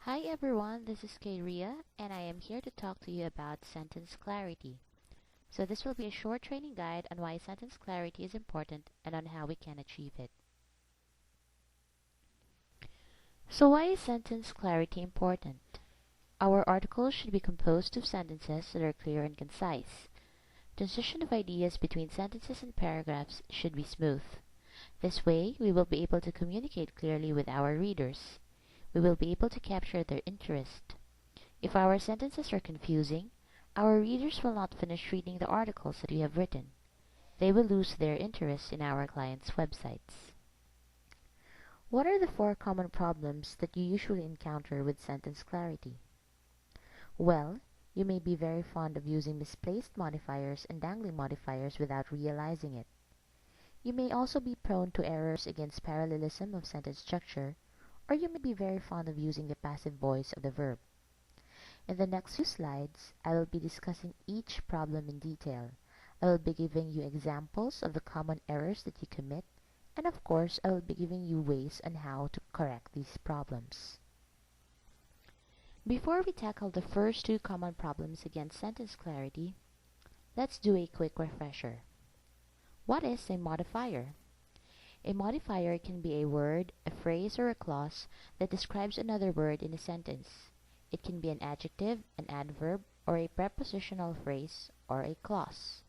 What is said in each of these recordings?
Hi everyone, this is Kairia, and I am here to talk to you about sentence clarity. So this will be a short training guide on why sentence clarity is important and on how we can achieve it. So why is sentence clarity important? Our articles should be composed of sentences that are clear and concise. Transition of ideas between sentences and paragraphs should be smooth. This way, we will be able to communicate clearly with our readers. We will be able to capture their interest. If our sentences are confusing, our readers will not finish reading the articles that we have written. They will lose their interest in our clients' websites. What are the four common problems that you usually encounter with sentence clarity? Well, you may be very fond of using misplaced modifiers and dangling modifiers without realizing it. You may also be prone to errors against parallelism of sentence structure, or you may be very fond of using the passive voice of the verb. In the next few slides, I will be discussing each problem in detail. I will be giving you examples of the common errors that you commit, and of course, I will be giving you ways on how to correct these problems. Before we tackle the first two common problems against sentence clarity, let's do a quick refresher. What is a modifier? A modifier can be a word, a phrase, or a clause that describes another word in a sentence. It can be an adjective, an adverb, or a prepositional phrase, or a clause.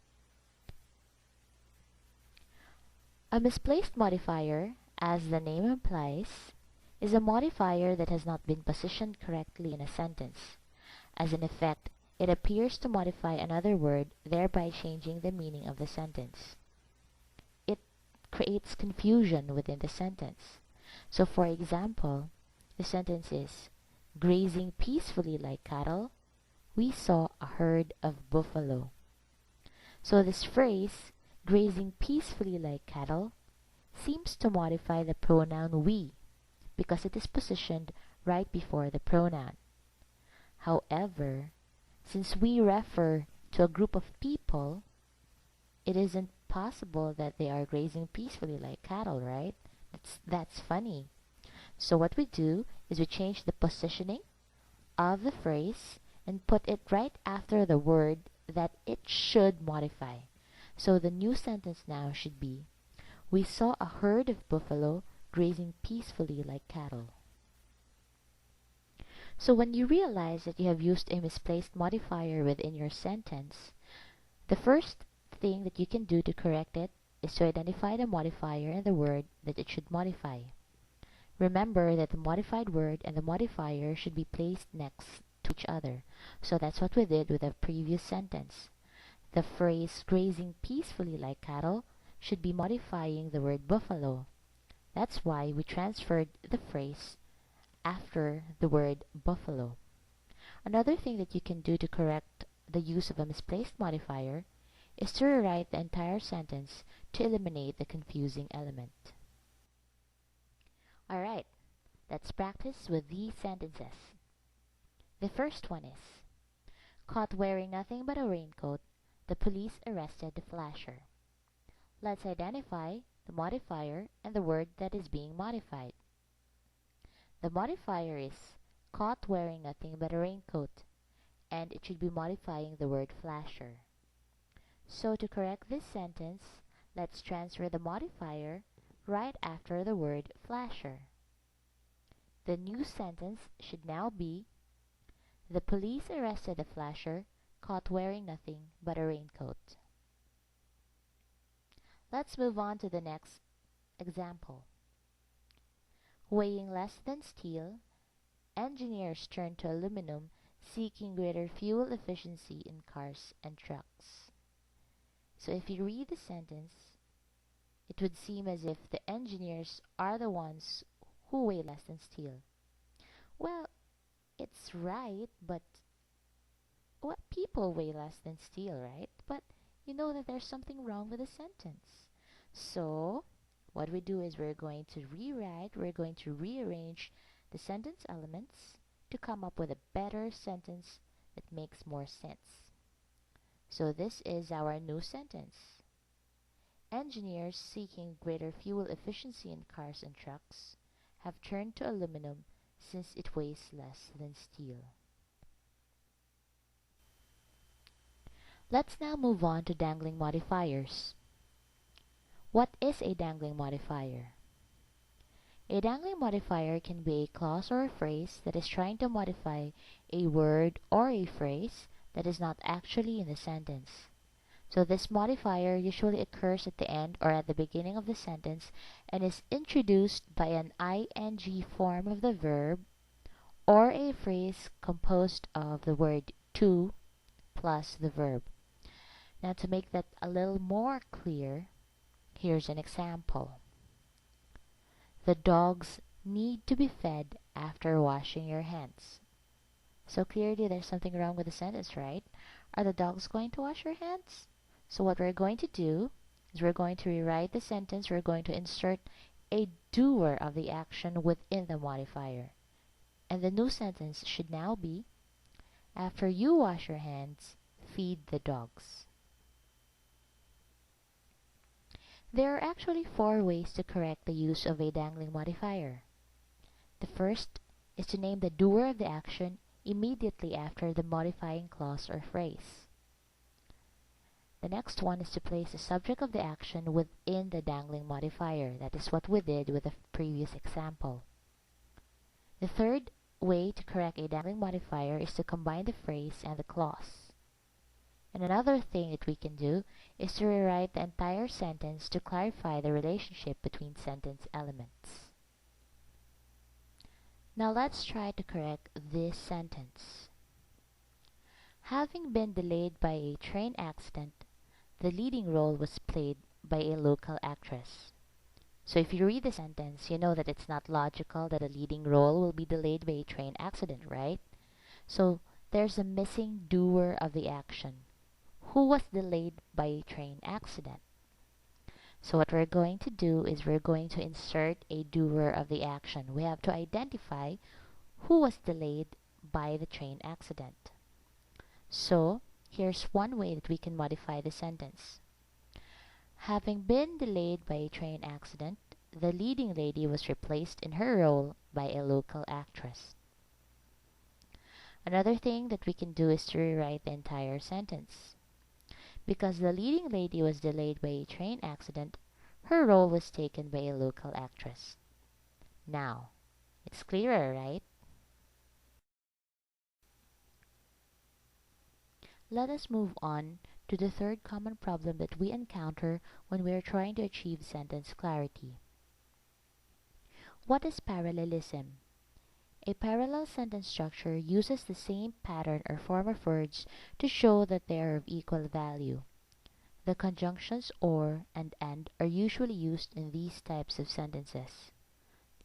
A misplaced modifier, as the name implies, is a modifier that has not been positioned correctly in a sentence. As an effect, it appears to modify another word, thereby changing the meaning of the sentence. It creates confusion within the sentence. So, for example, the sentence is, grazing peacefully like cattle, we saw a herd of buffalo. So this phrase, grazing peacefully like cattle, seems to modify the pronoun we, because it is positioned right before the pronoun. However, since we refer to a group of people, it isn't possible that they are grazing peacefully like cattle, right? That's funny. So what we do is we change the positioning of the phrase and put it right after the word that it should modify. So the new sentence now should be, we saw a herd of buffalo grazing peacefully like cattle. So when you realize that you have used a misplaced modifier within your sentence, the first thing that you can do to correct it is to identify the modifier and the word that it should modify. Remember that the modified word and the modifier should be placed next to each other. So that's what we did with the previous sentence. The phrase grazing peacefully like cattle should be modifying the word buffalo. That's why we transferred the phrase after the word buffalo. Another thing that you can do to correct the use of a misplaced modifier is to rewrite the entire sentence to eliminate the confusing element. Alright, let's practice with these sentences. The first one is, caught wearing nothing but a raincoat, the police arrested the flasher. Let's identify the modifier and the word that is being modified. The modifier is caught wearing nothing but a raincoat, and it should be modifying the word flasher. So to correct this sentence, let's transfer the modifier right after the word flasher. The new sentence should now be, the police arrested a flasher caught wearing nothing but a raincoat. Let's move on to the next example. Weighing less than steel, engineers turn to aluminum seeking greater fuel efficiency in cars and trucks. So if you read the sentence, it would seem as if the engineers are the ones who weigh less than steel. Well, it's right, but what people weigh less than steel, right? But you know that there's something wrong with the sentence. So what we do is we're going to rearrange the sentence elements to come up with a better sentence that makes more sense. So this is our new sentence. Engineers seeking greater fuel efficiency in cars and trucks have turned to aluminum since it weighs less than steel. Let's now move on to dangling modifiers. What is a dangling modifier? A dangling modifier can be a clause or a phrase that is trying to modify a word or a phrase that is not actually in the sentence. So this modifier usually occurs at the end or at the beginning of the sentence and is introduced by an ing form of the verb or a phrase composed of the word to plus the verb. Now to make that a little more clear, here's an example. The dogs need to be fed after washing your hands. So clearly there's something wrong with the sentence, right? Are the dogs going to wash your hands? So what we're going to do is we're going to rewrite the sentence. We're going to insert a doer of the action within the modifier. And the new sentence should now be, after you wash your hands, feed the dogs. There are actually 4 ways to correct the use of a dangling modifier. The first is to name the doer of the action immediately after the modifying clause or phrase. The next one is to place the subject of the action within the dangling modifier. That is what we did with the previous example. The third way to correct a dangling modifier is to combine the phrase and the clause. And another thing that we can do is to rewrite the entire sentence to clarify the relationship between sentence elements. Now let's try to correct this sentence. Having been delayed by a train accident, the leading role was played by a local actress. So if you read the sentence, you know that it's not logical that a leading role will be delayed by a train accident, right? So there's a missing doer of the action. Who was delayed by a train accident? So what we're going to do is we're going to insert a doer of the action. We have to identify who was delayed by the train accident. So here's one way that we can modify the sentence. Having been delayed by a train accident, the leading lady was replaced in her role by a local actress. Another thing that we can do is to rewrite the entire sentence. Because the leading lady was delayed by a train accident, her role was taken by a local actress. Now, it's clearer, right? Let us move on to the third common problem that we encounter when we are trying to achieve sentence clarity. What is parallelism? A parallel sentence structure uses the same pattern or form of words to show that they are of equal value. The conjunctions or and are usually used in these types of sentences.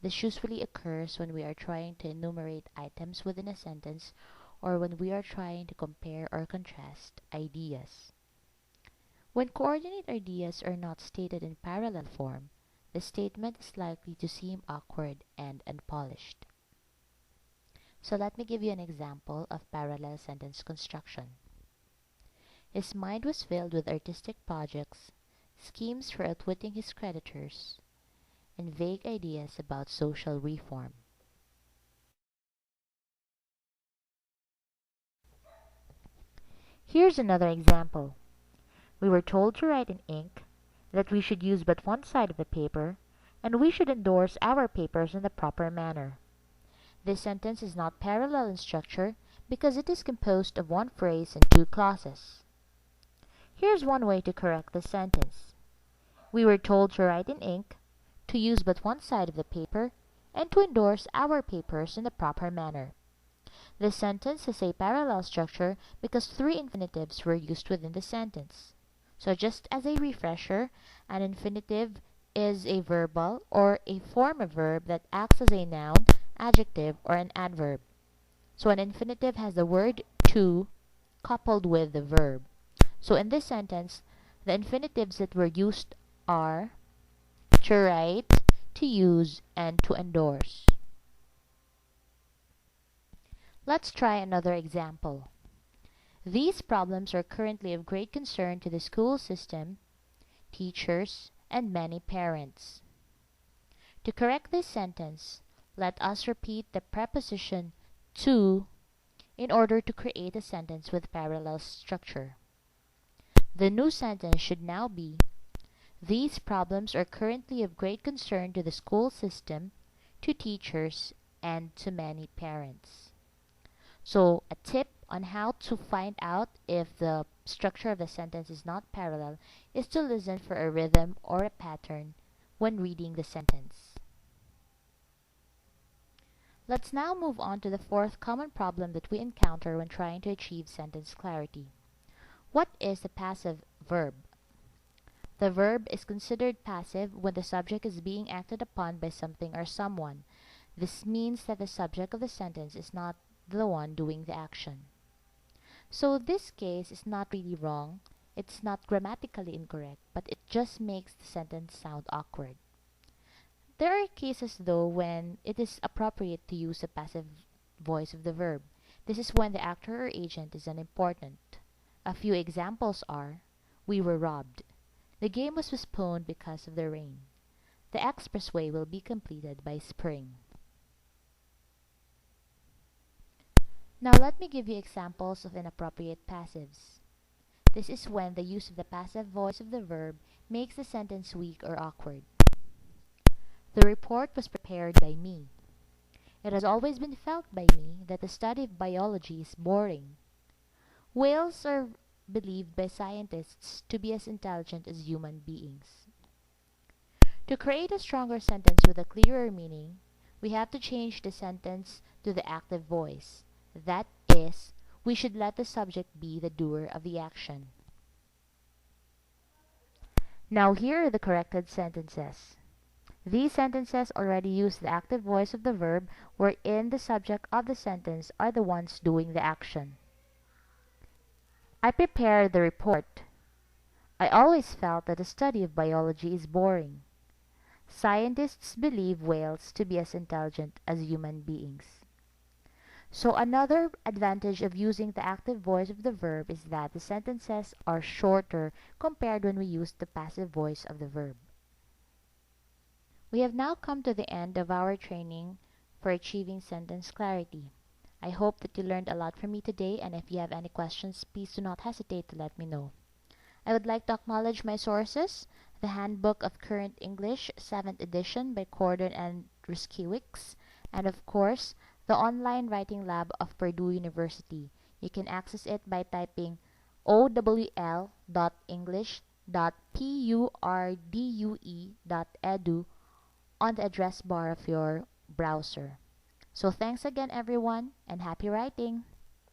This usually occurs when we are trying to enumerate items within a sentence or when we are trying to compare or contrast ideas. When coordinate ideas are not stated in parallel form, the statement is likely to seem awkward and unpolished. So let me give you an example of parallel sentence construction. His mind was filled with artistic projects, schemes for outwitting his creditors, and vague ideas about social reform. Here's another example. We were told to write in ink, that we should use but one side of the paper, and we should endorse our papers in the proper manner. This sentence is not parallel in structure because it is composed of one phrase and 2 clauses. Here's one way to correct this sentence. We were told to write in ink, to use but one side of the paper, and to endorse our papers in the proper manner. This sentence has a parallel structure because 3 infinitives were used within the sentence. So just as a refresher, an infinitive is a verbal or a form of verb that acts as a noun, adjective, or an adverb. So an infinitive has the word to coupled with the verb. So in this sentence, the infinitives that were used are to write, to use, and to endorse. Let's try another example. These problems are currently of great concern to the school system, teachers, and many parents. To correct this sentence, Let us repeat the preposition to in order to create a sentence with parallel structure. The new sentence should now be, these problems are currently of great concern to the school system, to teachers, and to many parents. So, a tip on how to find out if the structure of the sentence is not parallel is to listen for a rhythm or a pattern when reading the sentence. Let's now move on to the fourth common problem that we encounter when trying to achieve sentence clarity. What is the passive verb? The verb is considered passive when the subject is being acted upon by something or someone. This means that the subject of the sentence is not the one doing the action. So this case is not really wrong, it's not grammatically incorrect, but it just makes the sentence sound awkward. There are cases though when it is appropriate to use the passive voice of the verb. This is when the actor or agent is unimportant. A few examples are, we were robbed. The game was postponed because of the rain. The expressway will be completed by spring. Now let me give you examples of inappropriate passives. This is when the use of the passive voice of the verb makes the sentence weak or awkward. The report was prepared by me. It has always been felt by me that the study of biology is boring. Whales are believed by scientists to be as intelligent as human beings. To create a stronger sentence with a clearer meaning, we have to change the sentence to the active voice. That is, we should let the subject be the doer of the action. Now here are the corrected sentences. These sentences already use the active voice of the verb wherein the subject of the sentence are the ones doing the action. I prepared the report. I always felt that the study of biology is boring. Scientists believe whales to be as intelligent as human beings. So another advantage of using the active voice of the verb is that the sentences are shorter compared when we use the passive voice of the verb. We have now come to the end of our training for achieving sentence clarity. I hope that you learned a lot from me today, and if you have any questions, please do not hesitate to let me know. I would like to acknowledge my sources, the Handbook of Current English, 7th edition by Cordon and Ruskiewicz, and of course, the online writing lab of Purdue University. You can access it by typing owl.english.purdue.edu on the address bar of your browser. So thanks again everyone, and happy writing!